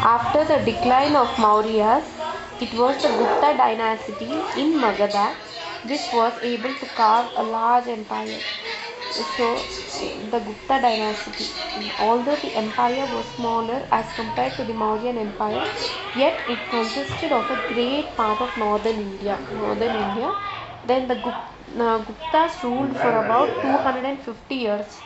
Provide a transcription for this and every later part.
After the decline of Mauryas, it was the Gupta dynasty in Magadha which was able to carve a large empire. So, the Gupta dynasty, although the empire was smaller as compared to the Mauryan empire, yet it consisted of a great part of northern India. Then the Guptas ruled for about 250 years.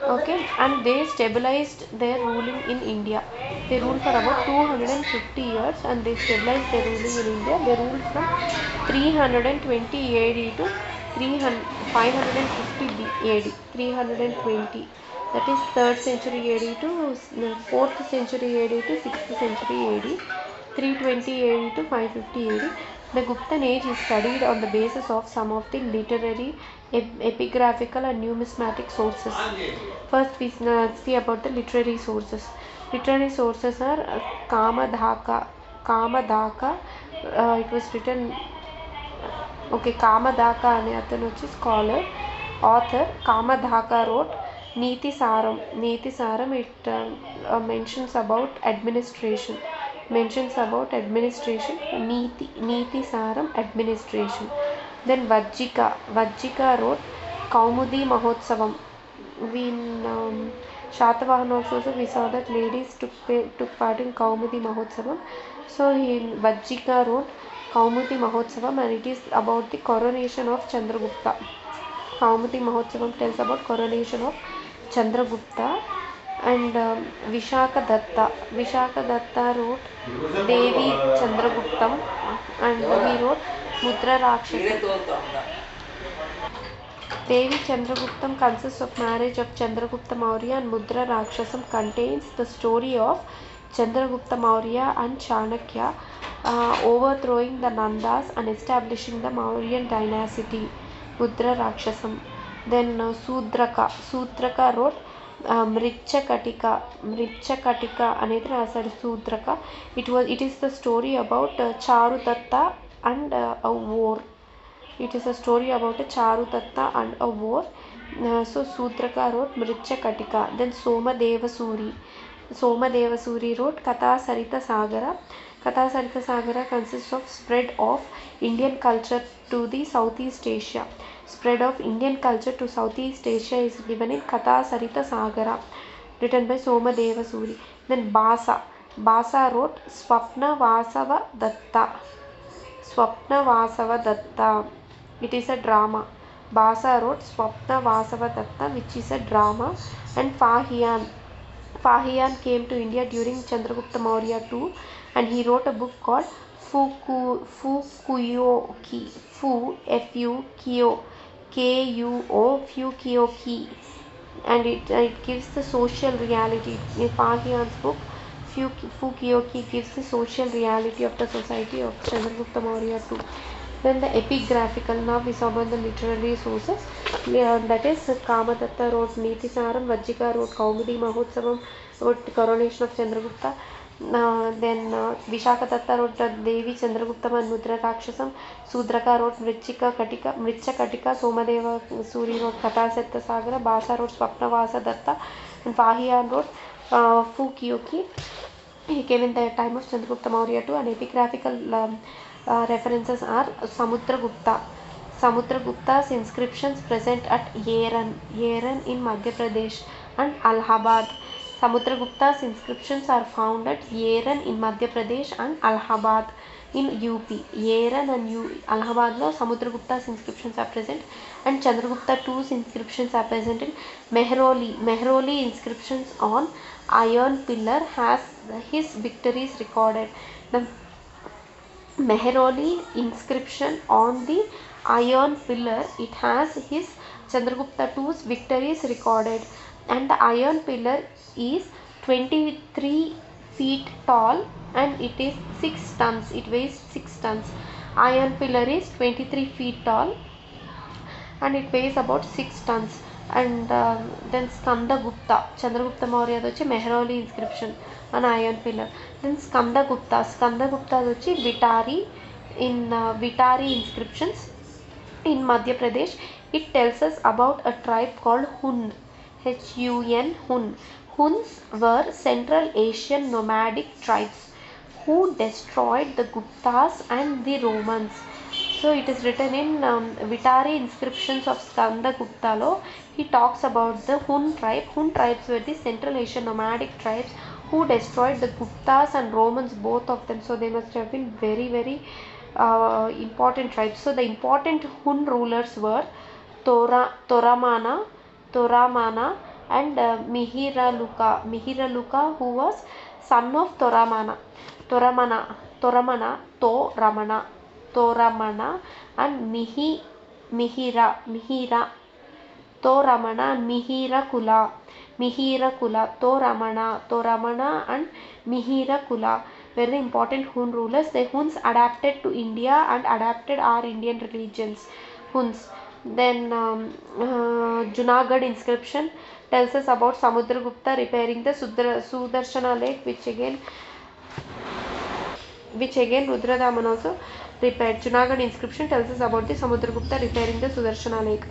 Okay, and they stabilized their ruling in India. They ruled for about 250 years and they stabilized their ruling in India. They ruled from 320 AD to 550 AD, 320, that is 3rd century AD to 4th century AD to 6th century AD, 320 AD to 550 AD. The Guptan age is studied on the basis of some of the literary, epigraphical and numismatic sources. First we see about the literary sources. Literary sources are Kamadhaka. It was written, okay, Kamadhaka ane atanu vachi scholar, author. Kamadhaka wrote Niti Saram. It mentions about administration. Niti Saram, administration. Then Vajjika wrote Kaumudi Mahotsavam. In Shatavahan also we saw that ladies took part in Kaumudi Mahotsavam. So Vajjika wrote Kaumudi Mahotsavam and it is about the coronation of Chandragupta. Kaumudi Mahotsavam tells about coronation of Chandragupta. And Vishaka Datta wrote Devi Chandraguptam and he wrote Mudra Rakshasa. Devi Chandraguptam consists of marriage of Chandragupta Maurya and Mudra Rakshasam, contains the story of Chandragupta Maurya and Chanakya overthrowing the Nandas and establishing the Mauryan dynasty. Mudra Rakshasam. Then Sudraka wrote Mrichakatika అనేది రాశాడు Sudraka. It is the story about Charudatta and a war. It is a story about a Charudatta and a war. So Sudraka wrote Mrichakatika. Then Somadevasuri wrote Katha Sarita Sagara. Katha Sarita Sagara consists of spread of Indian culture to the Southeast Asia. Spread of Indian culture to Southeast Asia is given in Katha Sarita Sagara, written by Somadevasuri. Then Basa wrote Swapna Vasava Datta. It is a drama. Basa wrote Swapna Vasava Datta, which is a drama. And Fahian came to India during Chandragupta Maurya too, and he wrote a book called Fukuyoki, Fukuyoki, and it gives the social reality. In Fahian's book, Fukuyoki gives the social reality of the society of Chandragupta Maurya too. Then the epigraphical, now we saw about the literary sources, that is Kamadatta wrote Niti Saram, Vajjika wrote Kaumudi Mahotsavam, wrote coronation of Chandragupta. Then Vishakadatta wrote Devi Chandraguptam and Mudra Rakshasam. Sudraka wrote Mricha Katika. Somadeva Suri wrote Katha Sarita Sagara. Basa wrote Swapnavasa Datta, and Fahian wrote Fukuyoki. He came in the time of Chandragupta Maurya too. And epigraphical references are Samudragupta's inscriptions present at Yeran in Madhya Pradesh, and Allahabad. Samudragupta's inscriptions are found at Yeran in Madhya Pradesh and Allahabad in UP. Yeran and Allahabad lo Samudragupta's inscriptions are present, and Chandragupta II's inscriptions are present in Mehroli. Mehroli inscriptions on iron pillar has his victories recorded. The Mehroli inscription on the iron pillar, it has his Chandragupta II's victories recorded, and the iron pillar is 23 feet tall and it is 6 tons. It weighs 6 tons. Iron pillar is 23 feet tall and it weighs about 6 tons. And then Skandagupta, Chandragupta Maurya vachi Mehroli inscription on iron pillar. Then Skandagupta vachi Vitari in Vitari inscriptions in Madhya Pradesh. It tells us about a tribe called Hun, Hun. Huns were Central Asian nomadic tribes who destroyed the Guptas and the Romans. So it is written in Vitari inscriptions of Skanda Guptalo. He talks about the Hun tribe. Hun tribes were the Central Asian nomadic tribes who destroyed the Guptas and Romans, both of them. So they must have been very, very important tribes. So the important Hun rulers were Toramana and Mihiraluka, who was son of Toramana, and Mihira, Toramana and Toramana and Mihirakula were the important Hun rulers. The Huns adapted to India and adapted our Indian religions. Huns. Then Junagadh inscription tells us about Samudragupta repairing the Sudarshana lake, which again Rudradaman also repaired. Junagadh inscription tells us about the Samudragupta repairing the Sudarshana lake.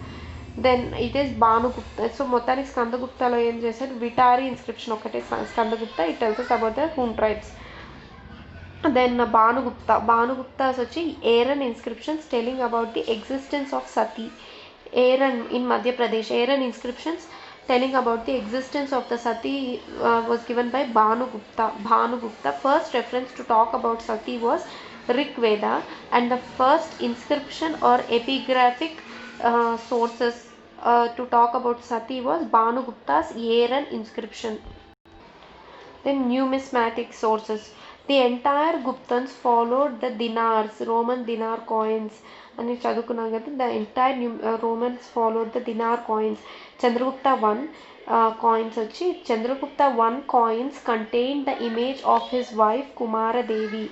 Then it is Bhanugupta. So మొత్తానికి స్కందగుప్తాలో ఏం చేశారు, Bhitari inscription ఒకటే Skandagupta. It tells us about the Hun tribes. Then Bhanuguptas వచ్చి Aaron inscriptions telling about the existence of Sati. Aaron in Madhya Pradesh. Aaron inscriptions telling about the existence of the Sati was given by Bhanugupta. First reference to talk about Sati was Rig Veda, and the first inscription or epigraphic sources to talk about Sati was Bhanugupta's Aaron inscription. Then numismatic sources. The entire Guptans followed the dinars, Roman dinar coins. అని చదువుకున్నాం కదా. The entire Romans followed the dinar coins. Chandragupta 1 coins వచ్చి Chandragupta 1 coins contained the image of his wife Kumara Devi.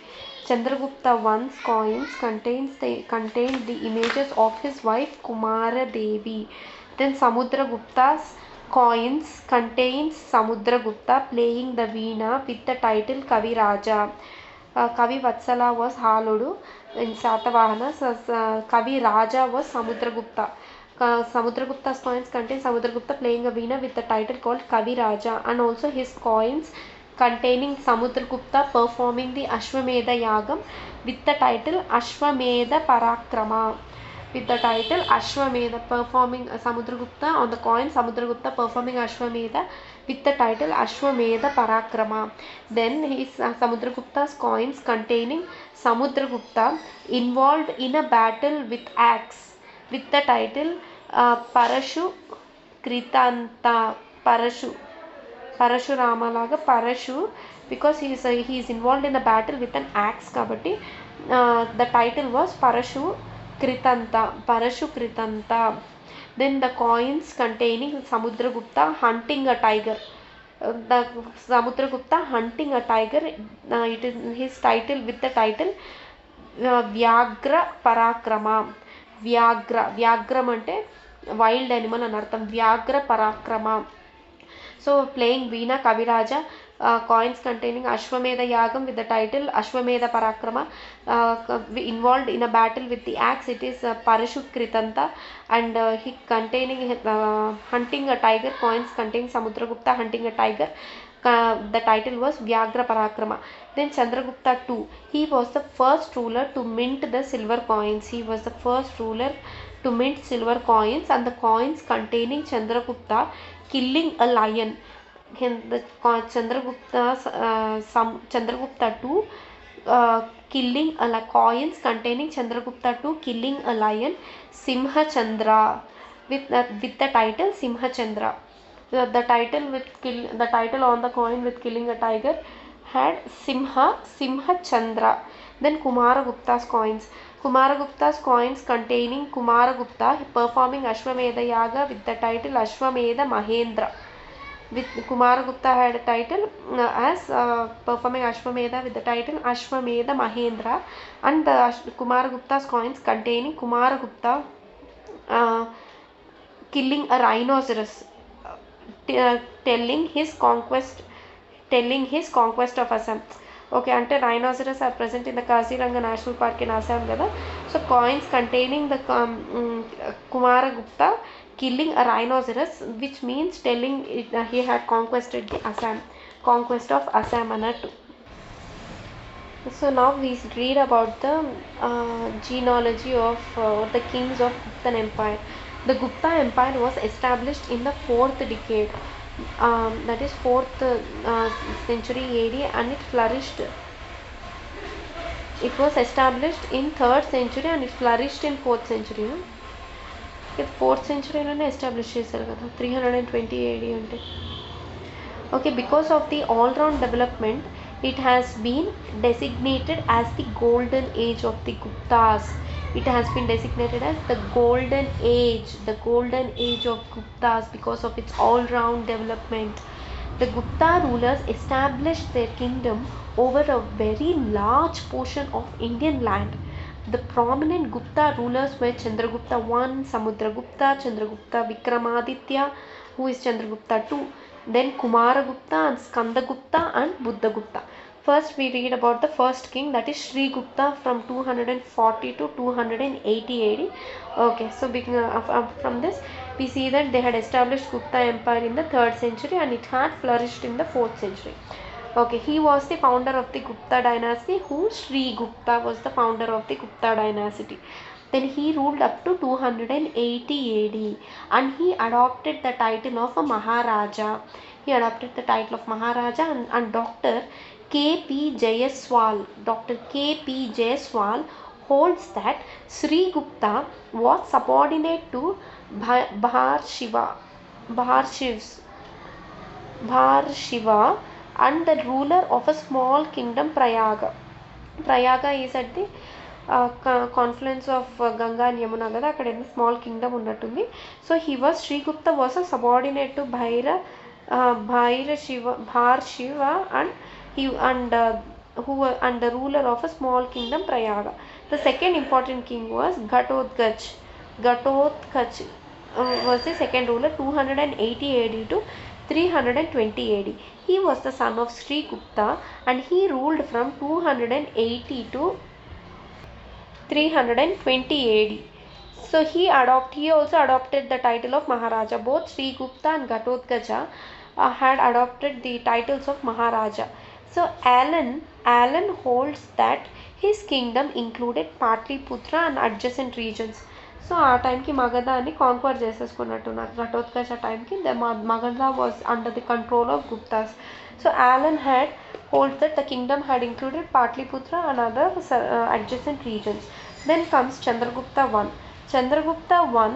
Chandragupta 1's coins contained the images of his wife Kumara Devi. Then Samudragupta's coins contains Samudragupta playing the veena with the title Kavi Raja. Kavi Vatsala was Haludu in Satavahana. Kavi Raja was Samudragupta. Samudragupta's coins contain Samudragupta playing a veena with the title called Kavi Raja, and also his coins containing Samudragupta performing the Ashwamedha Yagam with the title Ashwamedha Parakrama. Performing Samudragupta on the coin, Samudragupta performing Ashwamedha with the title Ashwamedha Parakrama. Then his Samudragupta's coins containing Samudragupta involved in a battle with axe with the title Parashu Kritanta. Parashurama laga Parashu, because he is involved in a battle with an axe kabatti the title was Parashu Kritanta. Then the coins containing Samudragupta hunting a tiger. The Samudragupta hunting a tiger, it is his title with the title Vyagra Parakrama. Vyagram ante wild animal అని అర్థం. Vyagra Parakrama. So playing Veena Kaviraja, coins containing Ashwamedha Yagam with the title Ashwamedha Parakrama, involved in a battle with the axe, it is Parashu Kritanta. And he containing hunting a tiger, coins containing Samudragupta hunting a tiger, the title was Vyagra Parakrama. Then Chandragupta 2, he was the first ruler to mint the silver coins. And the coins containing Chandragupta killing a lion. The Chandragupta 2 killing coins containing Chandragupta 2 killing a lion, Simha Chandra, with the title Simha Chandra. The title on the coin with killing a tiger had Simha Chandra. Then Kumaragupta's coins. Kumaragupta's coins containing Kumaragupta performing Ashwamedha Yaga with the title Ashwamedha Mahendra. With Kumaragupta had a title as performing Ashwamedha with the title Ashwamedha Mahendra. And the Kumaragupta's coins containing Kumaragupta killing a rhinoceros, telling his conquest of Assam. Okay, ante rhinoceros are present in the Kaziranga National Park in Assam kada. So coins containing the Kumaragupta killing a rhinoceros, which means telling it, he had conquered the Assam, conquest of Assam Anatu. So now we read about the genealogy of the kings of Gupta Empire. The Gupta Empire was established in the 4th decade, that is 4th century AD, and it flourished. It was established in 3rd century and it flourished in 4th century. Fourth century established చేశారు కదా 320 AD అంటే. Okay, because of the all-round development, it has been designated as the golden age of the Guptas. It has been designated as the golden age of Guptas because of its all-round development. The Gupta rulers established their kingdom over a very large portion of Indian land. The prominent Gupta rulers were Chandragupta I, Samudragupta, Chandragupta Vikramaditya, who is Chandragupta II, then Kumaragupta and Skandagupta and Buddhagupta. First we read about the first king, that is Sri Gupta from 240 to 280 AD. Okay, so from this we see that they had established Gupta Empire in the 3rd century and it had flourished in the 4th century. Okay, he was the founder of the Gupta dynasty, who Sri Gupta was the founder of the Gupta dynasty. Then he ruled up to 280 AD and he adopted the title of a Maharaja. He adopted the title of Maharaja and Dr. K.P. Jayaswal holds that Sri Gupta was subordinate to Bharshiva and the ruler of a small kingdom Prayaga. Prayaga is at the confluence of Ganga and Yamuna kada, akkada small kingdom unnattundi. So he was, Sri Gupta was a subordinate to Bharshiva and the ruler of a small kingdom Prayaga. The second important king was Ghatotkacha. Was the second ruler, 280 AD to 320 AD. He was the son of Sri Gupta and he ruled from 280 to 320 AD. So he also adopted the title of Maharaja. Both Sri Gupta and Ghatotkacha had adopted the titles of Maharaja. So Allen holds that his kingdom included Patliputra and adjacent regions. So ఆ టైంకి మగధాన్ని conquer చేసేసుకున్నట్టున్నారు. Ghatotkacha టైంకి Magadha was under the control of Guptas. So Allen holds that the kingdom had included Patliputra and other adjacent regions. Then comes Chandragupta I. Chandragupta I,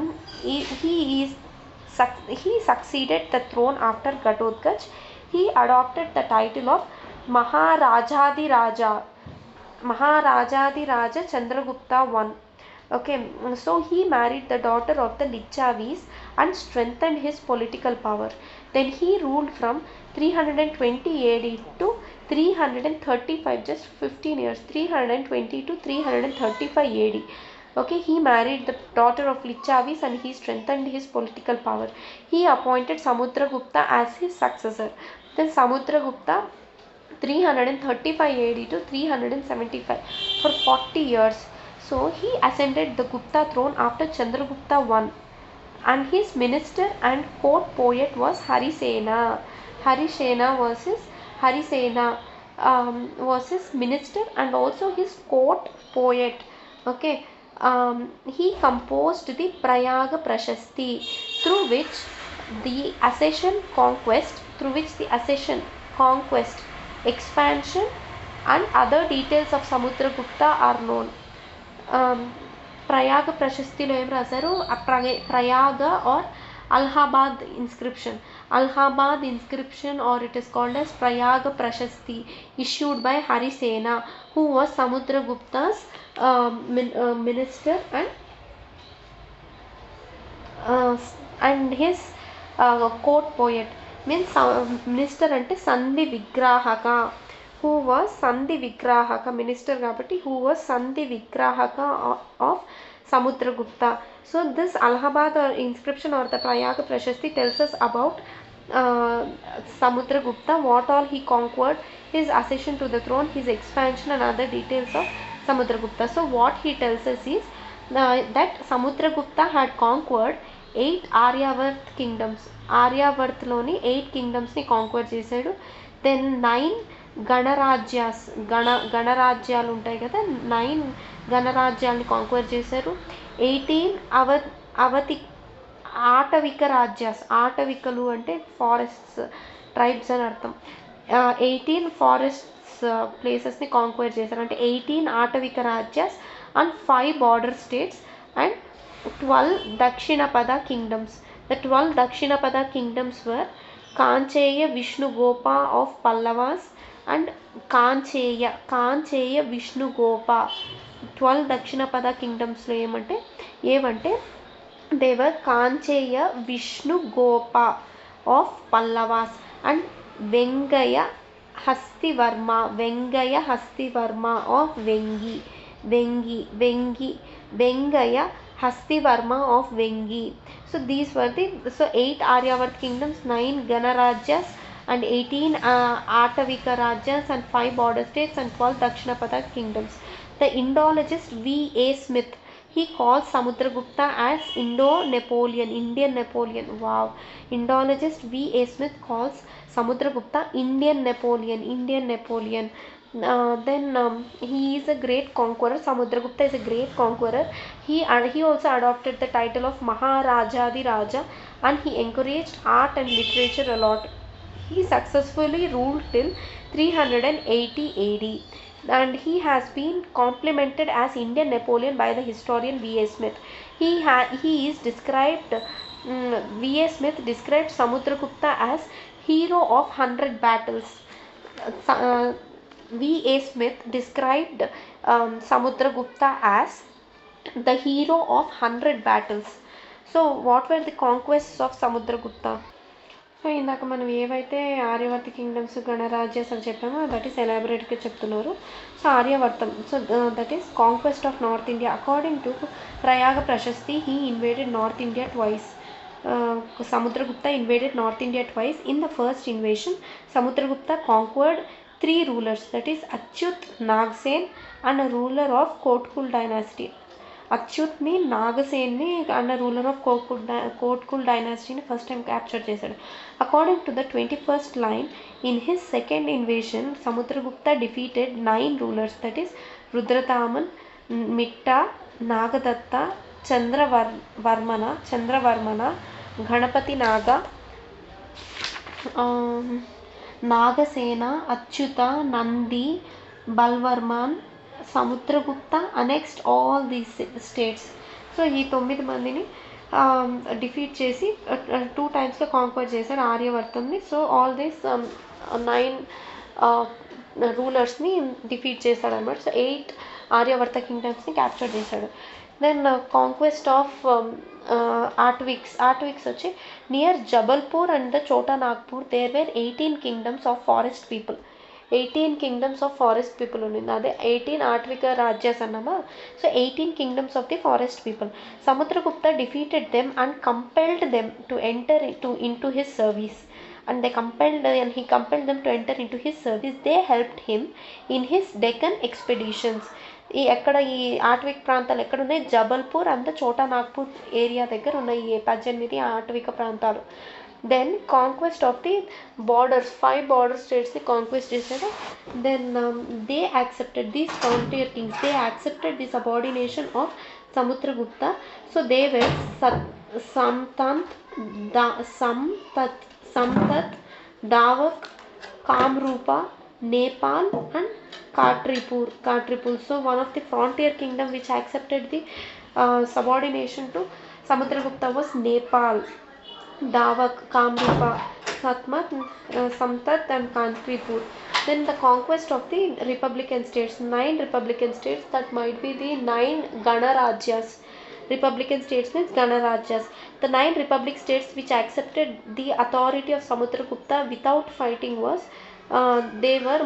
he succeeded the throne after Ghatotkacha. He adopted the title of Maharajadiraja Chandragupta I. Okay, so he married the daughter of the Licchavis and strengthened his political power. Then he ruled from 320 AD to 335, just 15 years, 320 to 335 AD. Okay, he married the daughter of Licchavis and he strengthened his political power. He appointed Samudragupta as his successor. Then Samudragupta 335 AD to 375, for 40 years. So he ascended the Gupta throne after Chandragupta I, and his minister and court poet was Harisena. Harisena was his minister and also his court poet. Okay, he composed the Prayaga Prashasti, through which the accession, conquest, expansion and other details of Samudragupta are known. Prayaga Prashastilo em rasaru, Prayaga or Allahabad inscription. Allahabad inscription, or it is called as Prayaga Prashasti, issued by Harisena, who was Samudragupta's minister and his court poet. Means minister ante Sandhi Vigrahaka, who was Sandhi Vigrahaka, minister kabatti, who was Sandhi Vigrahaka of Samudragupta. So this Allahabad or inscription or the Prayaga Prashasti tells us about Samudragupta, what all he conquered, his accession to the throne, his expansion and other details of Samudragupta. So what he tells us is that Samudragupta had conquered 8 Aryavart kingdoms, ఆర్యావర్త్లోని 8 కింగ్డమ్స్ని conquer చేశాడు. Then 9 గణరాజ్యాలు ఉంటాయి కదా, 9 గణరాజ్యాల్ని conquer చేశారు. 18 అవతి ఆటవిక రాజ్యాస్, ఆటవికలు అంటే forests, tribes అని అర్థం. 18 ఫారెస్ట్స్ ప్లేసెస్ని కాంక్వర్ చేశారు, అంటే 18 ఆటవిక రాజ్యాస్ and 5 border states and 12 Dakshinapatha kingdoms. The 12 Dakshinapatha kingdoms were Kancheya Vishnugopa of Pallavas and Kancheya Vishnugopa. 12 Dakshinapatha కింగ్డమ్స్లో ఏవంటే దేవర్ Kancheya Vishnugopa of Pallavas and Vengaya Hastivarma of Vengaya Hastivarma of Vengi. So these were the 8 Aryavarth kingdoms, 9 Ganarajas and 18 Atavika Rajas and 5 border states and 12 Dakshinapada kingdoms. The Indologist V.A. Smith, he calls Samudragupta as Indian Napoleon. Wow. Indologist V.A. Smith calls Samudragupta Indian Napoleon. Then he is a great conqueror. Samudragupta is a great conqueror. He also adopted the title of Maharajadi Raja and he encouraged art and literature a lot. He successfully ruled till 380 AD and he has been complimented as Indian Napoleon by the historian V.A. Smith. V.A. Smith described Samudragupta as hero of 100 battles. V.A. Smith described Samudragupta as the hero of 100 battles. So what were the conquests of Samudragupta? So ఇందాక మనం ఏవైతే Aryavarta kingdoms, గణరాజ్యాస్ అని చెప్పామో that is ఎలాబరేట్గా చెప్తున్నారు. So Aryavartam, so that is conquest of North India. According to Prayaga Prashasti, he invaded North India twice. Samudragupta invaded North India twice. In the first invasion, Samudragupta conquered 3 rulers, that is Achyut, Nagsen and a ruler of Kotkul dynasty. అచ్యుత్ని, నాగసేన్ని and ruler of Kotkul డైనాసిటీని first time capture చేశాడు. According to the 21st line, in his second invasion Samudragupta defeated 9 rulers, that is Rudradaman, Mitta, Nagadatta, Chandravarman, Ganapati Naga, Nagasena, Achyuta, Nandi, Balavarman. Samudragupta annexed all these states. So ఈ 9 మందిని defeat చేసి 2 టైమ్స్గా conquer చేశాడు ఆర్యవర్తంని. సో ఆల్ దీస్ 9 రూలర్స్ని డిఫీట్ చేశాడు అనమాట. సో 8 ఆర్యవర్త కింగ్డమ్స్ని క్యాప్చర్ చేశాడు. దెన్ కాంక్వెస్ట్ ఆఫ్ ఆర్ట్విక్స్ వచ్చి near Jabalpur and the Chota Nagpur there were 18 kingdoms of forest people. 18 kingdoms of forest people ఉంది. అదే 18 ఆర్ట్విక రాజ్యాస్ అన్నామా. So 18 kingdoms of the forest people. Samudragupta defeated them and compelled them to enter into his service. And he compelled them to enter into his service. They helped him in his Deccan expeditions. ఈ ఆర్ట్విక్ ప్రాంతాలు ఎక్కడ ఉన్నాయి? Jabalpur and చోటా Nagpur area దగ్గర ఉన్నాయి 18 ఆర్ట్విక ప్రాంతాలు. Then conquest of the borders, 5 border స్టేట్స్ని conquest చేశాడు. Then they accepted, these frontier kings, they accepted the subordination of Samudragupta. So they were Samatata, Davaka, Kamarupa, Nepal and Katripur. So one of the frontier kingdom which accepted the subordination to Samudragupta was Nepal. Davak, Kamrupa, Samtat and Katripur. Then the conquest of the republican states, 9 republican states, that might be the 9 Ganarajas. Republican states means Ganarajas. The 9 republic states which accepted the authority of Samudragupta without fighting was they were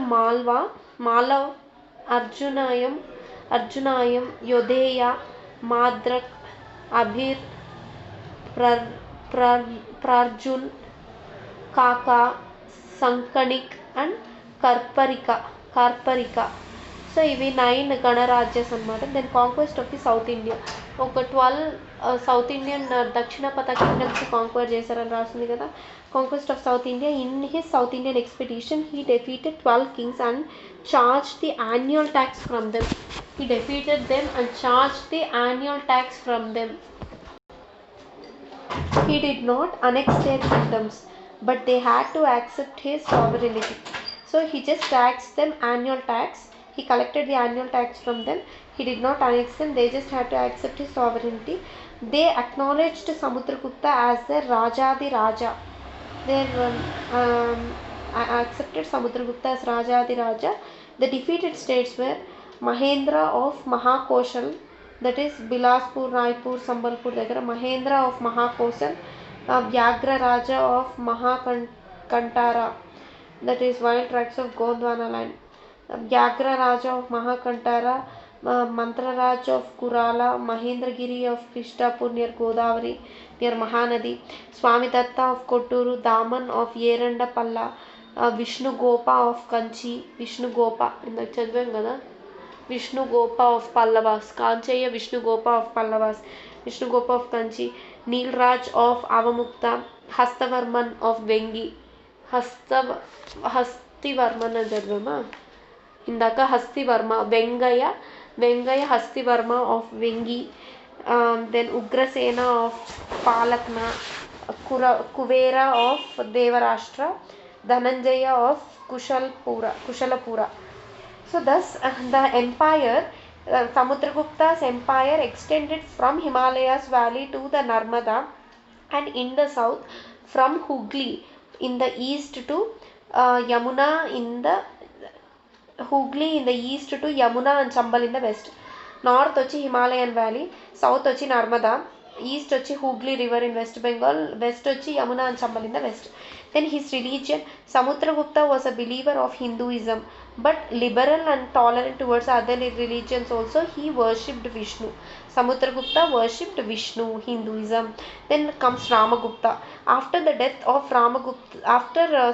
Malav, Arjunayam, Yodeya, Madrak, Abhir, Prarjun, Kaka, Sankanik and Karparika. So ఇవి 9 గణరాజ్యాస్ అనమాట. Then conquest of the south India, ఒక 12 south Indian దక్షిణ పథ kingdoms conquer చేశారని రాసింది కదా. Conquest of South India, in his South Indian expedition he defeated 12 kings and charged the annual tax from them. He defeated them and charged the annual tax from them. He did not annex their kingdoms, but they had to accept his sovereignty. So he just taxed them annual tax. He collected the annual tax from them. He did not annex them. They just had to accept his sovereignty. They acknowledged Samudragupta as their Rajadi Raja. They accepted Samudragupta as Rajadi Raja. The defeated states were Mahendra of Mahakoshal, that is Bilaspur, Raipur, Sambalpur దగ్గర Mahendra of Mahakoshal, Vyagra Raja of Mahakantara, that is wild tracts of Gondwana land, Vyagra Raja of Mahakantara, Mantra Raja of Kurala, Mahendragiri of Krishnapur near Godavari near Mahanadi, Swami Datta of Kotturu, Daman of Yerandapalla, Vishnu Gopa of Kanchi, Vishnu Gopa ఇందాక చదివాం కదా, Vishnu Gopa of Pallavas, Kanchaya Vishnu Gopa of Pallavas, Vishnu Gopa of Kanchi, Neelraj of Avamukta, Hastavarman of Vengi, Hastivarman అని చదివామా ఇందాక, Hastivarma, Vengaya Hastivarma of Vengi, then Ugrasena of Palakna, Kuvera of Devarashtra, Dhananjaya of Kushalapura. So thus the empire, Samudragupta's empire extended from Himalayas valley to the Narmada, and in the south from Hooghly in the east to Yamuna in the Hooghly in the east to Yamuna and Chambal in the west. North వచ్చి Himalayan valley, south వచ్చి Narmada, east వచ్చి Hooghly river in West Bengal, west వచ్చి Yamuna and Chambal in the west. Then his religion, Samudragupta was a believer of Hinduism, but liberal and tolerant towards other religions also. He worshipped Vishnu. Samudragupta worshipped Vishnu, Hinduism. Then comes Ramagupta. After the death of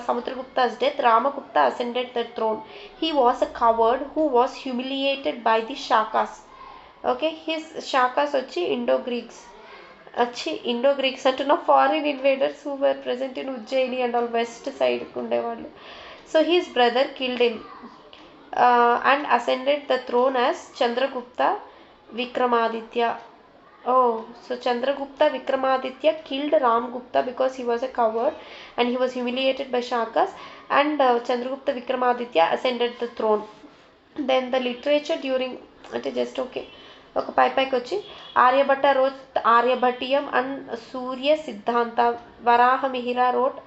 Samudragupta's death, Ramagupta ascended the throne. He was a coward who was humiliated by the Shakas. Okay, his Shakas వచ్చి Indo-Greeks అంటున్న foreign invaders who were present in Ujjaini and all west side ఉండేవాళ్ళు. So his brother killed him and ascended the throne as Chandragupta Vikramaditya. Oh, so Chandragupta Vikramaditya killed Ramgupta because he was a coward and he was humiliated by Shakas, and Chandragupta Vikramaditya ascended the throne. Then the literature during అంటే just okay ఒక పైకి వచ్చి Aryabhata wrote Aryabhattiyam and Surya Siddhanta, Varaha Mihira wrote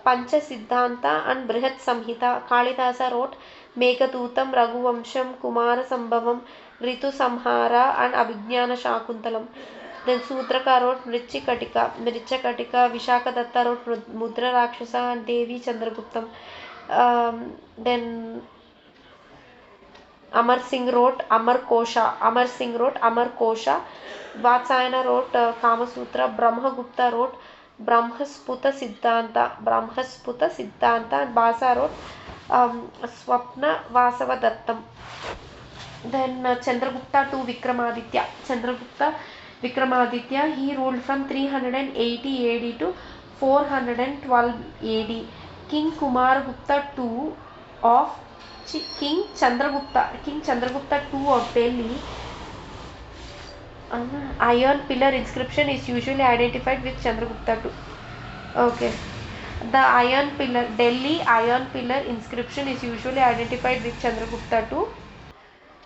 Pancha Siddhanta and Brihat Samhita, Kalidasa wrote Meghadutam, Raghuvamsham, Kumara Sambhavam, Ritu Samhara and Abhignana Shakuntalam. Then Sutraka wrote Mrichakatika, Vishakadatta wrote Mudra Rakshasa and Devi Chandraguptam. Then Amar Singh wrote Amar Kosha, Vatsayana wrote Kama Sutra, Brahmagupta wrote Brahmasputa Siddhanta, and Basa wrote Swapna Vasava Dattam. Then Chandragupta to Vikramaditya, he ruled from 380 AD to 412 AD. King Kumaragupta II of King Chandragupta II of Delhi, iron pillar inscription is usually identified with Chandragupta II. Okay, the Delhi iron pillar inscription is usually identified with Chandragupta II.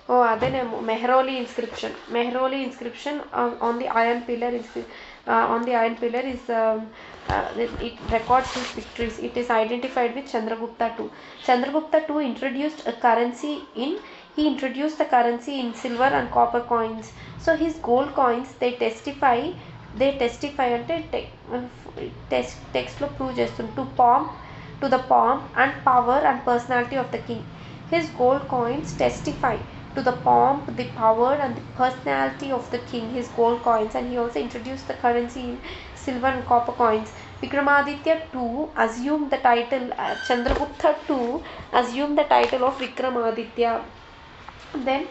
Oh, అదేనేమో Mehrauli inscription on the iron pillar is it records his victories. It is identified with Chandragupta II. Chandragupta II introduced the currency in silver and copper coins. So his gold coins they testify అంటే text లో prove చేస్తుంది to the pomp and power and personality of the king. His gold coins testify to the pomp, the power and the personality of the king, his gold coins, and he also introduced the currency in silver and copper coins. Vikramaditya II assumed the title, Chandragupta II assumed the title of Vikramaditya. Then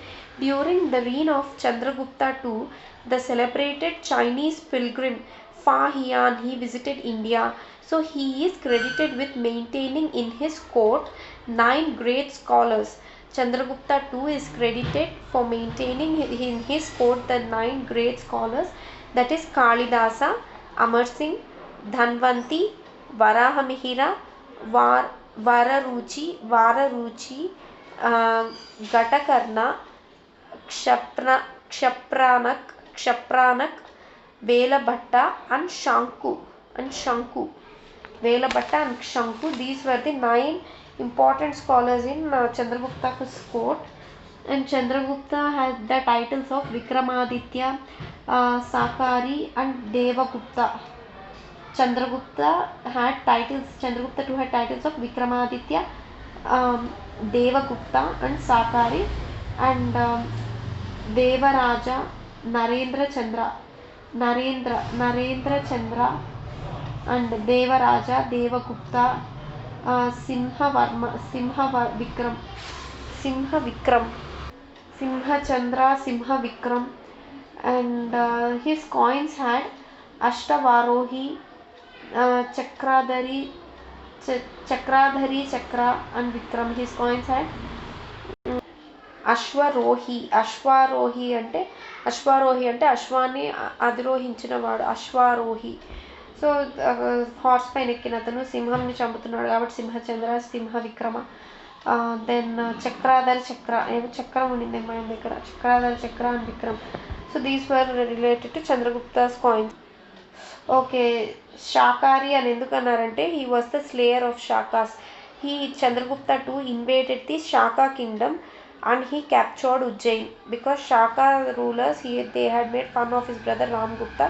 during the reign of Chandragupta II, the celebrated Chinese pilgrim Fa Hian, he visited India. So he is credited with maintaining in his court 9 great scholars. Chandragupta II is credited for maintaining in his court the 9 great scholars, that is Kalidasa, Amar Singh, Dhanvanti, Varahamihira, Vararuchi, ఘటకర్ణ, క్షప్రానక్, వేలభట్ట and Shanku. Velabhatta and Shanku, these were the 9 important scholars in Chandragupta's court. And Chandragupta had the titles of Vikramaditya, Sakari and Devagupta. Chandragupta II had titles of Vikramaditya, Devagupta and Sakari, and Devaraja, Narendra Chandra and Devaraja, Devagupta, Simha Vikram, and his coins had Ashtavarohi, Chakradhari Chakra and Vikram. His coins had అశ్వారోహి అంటే అశ్వాన్ని అధిరోహించినవాడు అశ్వారోహి. So horse పైన ఎక్కిన అతను సింహంని చంపుతున్నాడు కాబట్టి సింహచంద్ర, సింహ విక్రమ. Then చక్రం ఉండింది మన దగ్గర, Chakradhara Chakra and Vikram. So these were related to Chandragupta's coins. Okay, Shakari అని ఎందుకు అన్నారంటే he was the slayer of Shakas. Chandragupta II invaded the Shaka kingdom and he captured Ujjain because Shaka rulers they had made fun of his brother Ramgupta.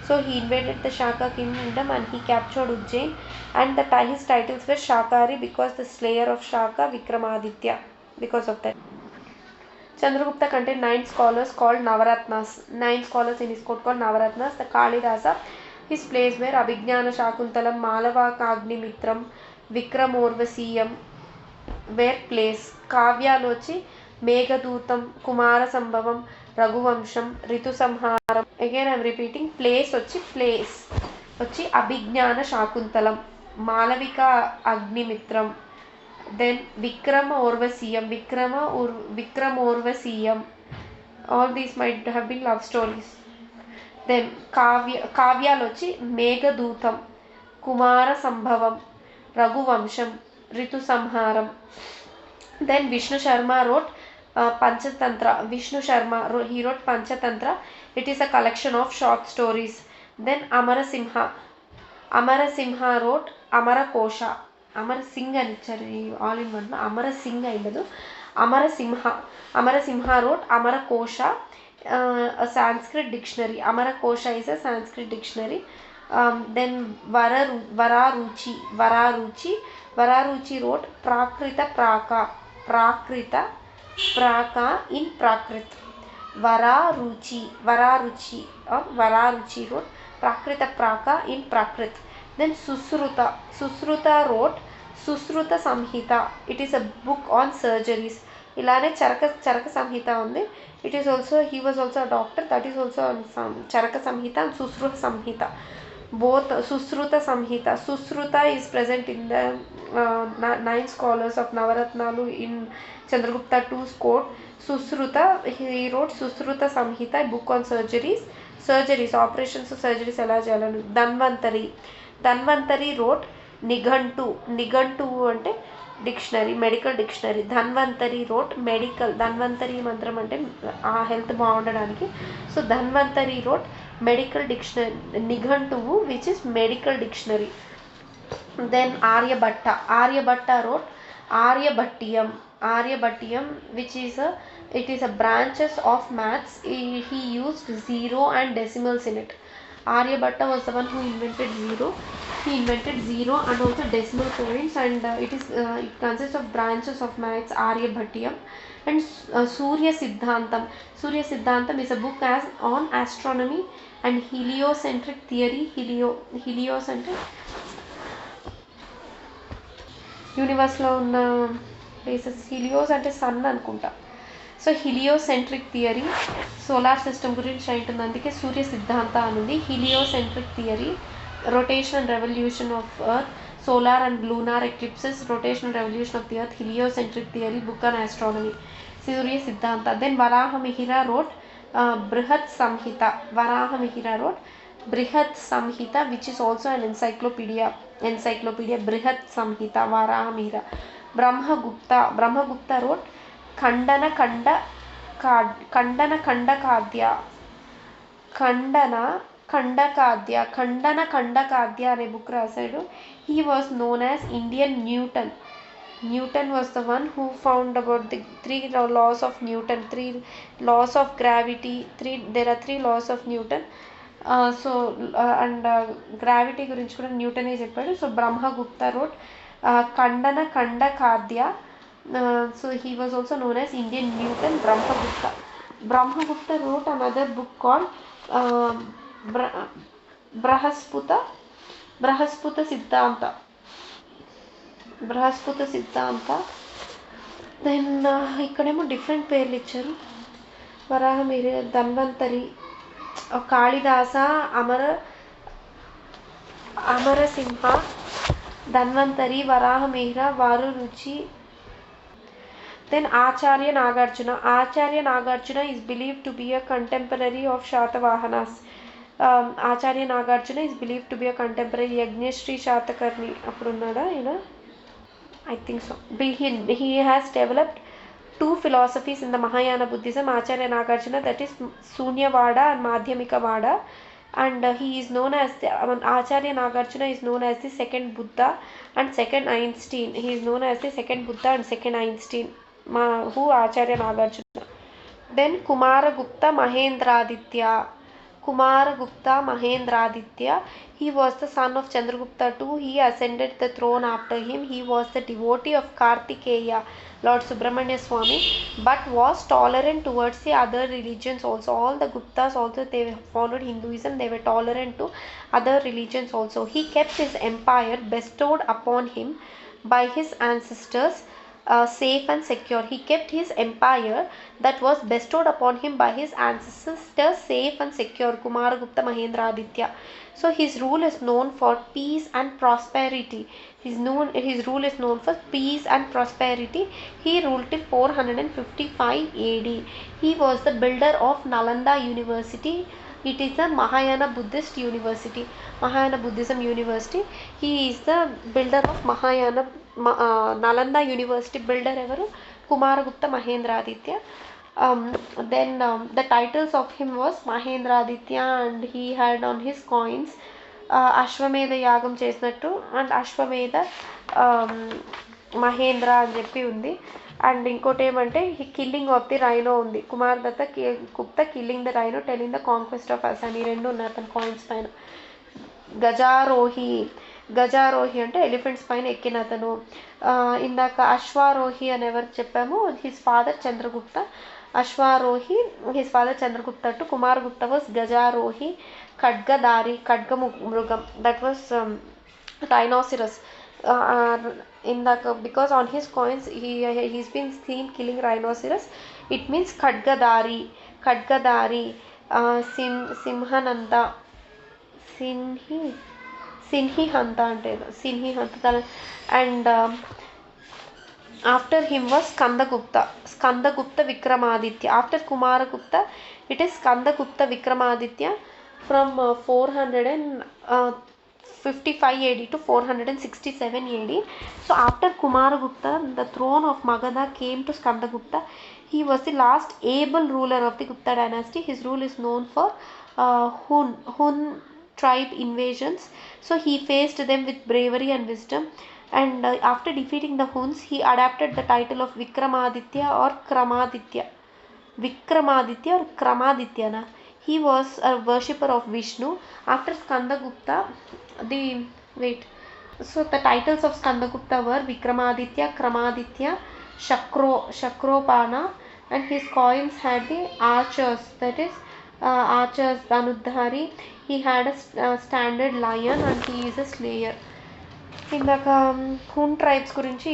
So he invaded the Shaka kingdom and he captured Ujjain, and his titles were Shakari because the slayer of Shaka, Vikramaditya. Because of that, Chandragupta contained 9 scholars called Navaratnas. 9 scholars in his court called Navaratnas. The Kalidasa, his plays were Abhignana Shakuntalam, Malava Agnimitram, Vikramorvasiyam were plays. కావ్యాలు వచ్చి మేఘదూతం, కుమార సంభవం, రఘువంశం, రితు సంహారం. Again I'm repeating. Place వచ్చి Abhijnana Shakuntalam, Malavika Agnimitram, then Vikramorvashiyam. All these might have been love stories. Then కావ్యాలు వచ్చి మేఘదూతం, కుమార సంభవం, రఘువంశం, రితు సంహారం. Then Vishnu Sharma wrote Panchatantra. He wrote Panchatantra. It is a collection of short stories. Then Amarasimha wrote Amarakosha. Amarasingha అని ఇచ్చారు all in one. Amarasimha అయ్యదు, Amarasimha wrote Amarakosha, a Sanskrit dictionary. Amarakosha is a Sanskrit dictionary. Then Vararuchi wrote Prakrita Praka in Prakrit. Vararuchi wrote Prakrita Praka in Prakrit. Then Susruta wrote Susruta Samhita. It is a book on surgeries. ఇలానే చరక సంహిత ఉంది. He was also a doctor. That is also on Charaka Samhita and Susruta Samhita. Both Susruta Samhita. Susruta is present in the 9 scholars of Navaratnalu in Chandragupta II's court. Susruta, he wrote Susruta Samhita, a book on surgeries, operations of surgeries ఎలా చేయాలని. Dhanvantari wrote నిఘంటు అంటే dictionary, medical dictionary. Dhanvantari wrote medical, Dhanvantari మంత్రం అంటే ఆ health బాగుండడానికి. So Dhanvantari wrote medical dictionary, Nighantuvu, which is medical dictionary. Then Aryabhatta wrote Aryabhattiyam, which is a branches of maths. He used zero and decimals in it. Aryabhatta was the one who invented zero. He invented zero and also decimal points, and it consists of branches of maths. Aryabhattiyam. And Surya Siddhantam is a book on astronomy and heliocentric theory. Heliocentric యూనివర్స్లో ఉన్న places. Helios అంటే sun అనుకుంటా. So heliocentric theory solar system గురించి ఉంటుంది, అందుకే సూర్య సిద్ధాంత అనుంది. Heliocentric theory, rotation and revolution of earth, solar and lunar eclipses, rotation and revolution of the earth, heliocentric theory, book on astronomy, Surya Siddhanta. Then Varaha Mihira wrote Brihat Samhita. Varaha Mihira wrote Brihat Samhita, which is also an encyclopedia. Brihat Samhita, Varaha Mihira. Brahmagupta wrote Khandana Khanda Kadya. ఖండన ఖండకాద్య అనే book రాశాడు. He was known as Indian Newton. Newton was the one who found about the 3 laws of Newton, 3 laws of gravity. There are 3 laws of Newton. Gravity గురించి కూడా న్యూటనే చెప్పాడు. So Brahmagupta wrote ఖండన ఖండకాద్య. So he was also known as Indian Newton. Brahmagupta wrote another book called బృహస్పత సిద్ధాంత. Then ఇక్కడేమో different పేర్లు ఇచ్చారు. వరాహమిహిర, ధన్వంతరి, కాళిదాస, అమరసింహ, ధన్వంతరి, వరాహమిహిర, వారు రుచి. Then Acharya Nagarjuna is believed to be a contemporary of Shatavahanas. Acharya Nagarjuna is believed to be a contemporary. Yajnashree Shatakarni appudunnada ina, I think so. He has developed 2 philosophies in the Mahayana Buddhism. Acharya Nagarjuna, that is Sunyavada and Madhyamikavada, and he is known as Acharya Nagarjuna is known as the second Buddha and second Einstein. He is known as the second Buddha and second Einstein. Who Acharya Nagarjuna. Then Kumaragupta Mahendraditya. He was the son of Chandragupta II. He ascended the throne after him. He was the devotee of Kartikeya, Lord Subramanya Swami, but was tolerant towards the other religions also. All the Guptas also, they followed Hinduism. They were tolerant to other religions also. He kept his empire bestowed upon him by his ancestors safe and secure. He kept his empire that was bestowed upon him by his ancestors safe and secure. Kumaragupta Mahendraditya. So his rule is known for peace and prosperity. His rule is known for peace and prosperity. He ruled till 455 AD. He was the builder of Nalanda University. It is a Mahayana Buddhist university, Mahayana Buddhism University. He is the builder of Nalanda University. Builder evaru? Kumaragupta Mahendraditya. Then the titles of him was Mahendraditya, and he had on his coins Ashwamedha Yagam చేసినట్టు and Ashwamedha Mahindra అని చెప్పి ఉంది. And ఇంకోటి ఏమంటే killing of the rhino ఉంది. Kumaradatta Gupta killing the rhino telling the conquest of Assam. ఈ 2 ఉన్నాయి అతని కాయిన్స్ పైన. గజారోహి అంటే ఎలిఫెంట్స్ పైన ఎక్కిన అతను. ఇందాక అశ్వారోహి అని ఎవరు చెప్పాము, హిస్ ఫాదర్ చంద్రగుప్త. అశ్వారోహి, his father Chandragupta too. Kumaragupta was గజారోహి. ఖడ్గధారి, మృగం, దట్ వాస్ rhinoceros. ఇందాక because on his coins he's been seen killing rhinoceros. It means ఖడ్గధారి. సింహనంద, సిన్హిహంత అంటే సిన్హిహంత. And after him was Skandagupta Vikramaditya. After Kumaragupta it is Skandagupta Vikramaditya from 455 AD to 467 AD. So after Kumaragupta, the throne of Magadha came to Skandagupta. He was the last able ruler of the Gupta dynasty. His rule is known for Hun tribe invasions. So he faced them with bravery and wisdom. And after defeating the Huns, he adapted the title of Vikramaditya or Kramaditya. He was a worshipper of Vishnu. After Skandagupta, so the titles of Skandagupta were Vikramaditya, Kramaditya, Shakropana, and his coins had the archers, that is archers, Dhanudhari. He had a standard lion and he is a slayer. ఇందాక హున్ tribes గురించి